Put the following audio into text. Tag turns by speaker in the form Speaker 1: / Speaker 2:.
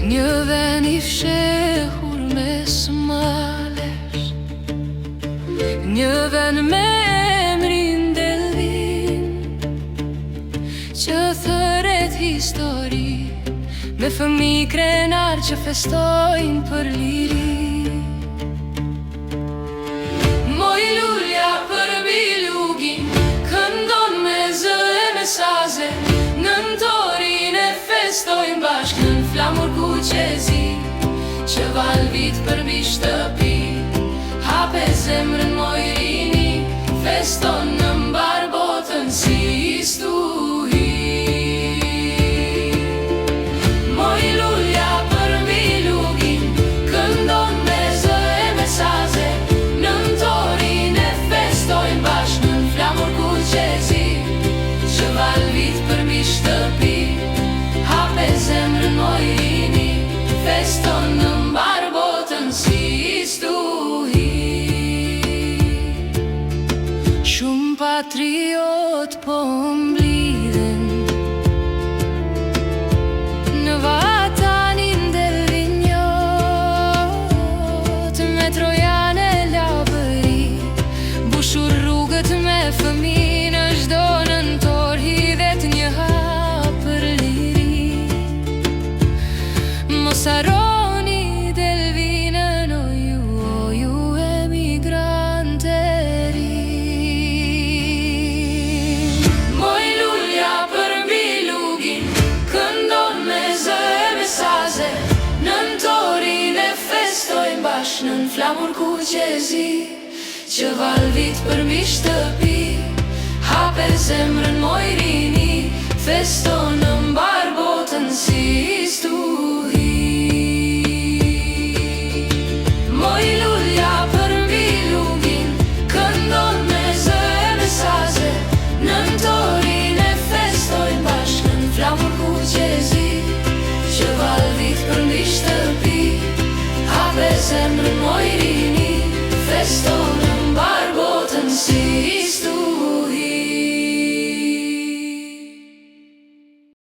Speaker 1: Një ven I fshehur me smalesh, një ven me emrin Delvin, që thëret histori, me fëmijë krenar që festojnë për liri. Moj lulja për bilugin, këndon me zë e me saze, nën torin e festojnë bashk, nën flamur kuqezi, që val vit për mbi shtëpi, hape zemrën mojrini, feston në mbar botën si stuhi. Moj lulja për bilugin, këndon me zë e me saze, nën torin e festojnë bashk, nën flamur kuqezi, që val vit për mbi shtëpi, hape zemrën mojrini, feston në mbar botën si stuhi. Shumë patriot po mblidhen në vatanin Delvinjot, me trojane labëri, bushur rrugët me fëmijë, në çdo nëntor hidhet një hap për liri. Mos harroni Delvinën, o ju emigrantë e ri. Moj lulja për bilugin, këndon me zë e me saze, nën torin e festojnë bashk, nën flamur kuqezi, që val vit për mbi shtëpi, hape zemrën mojrini, feston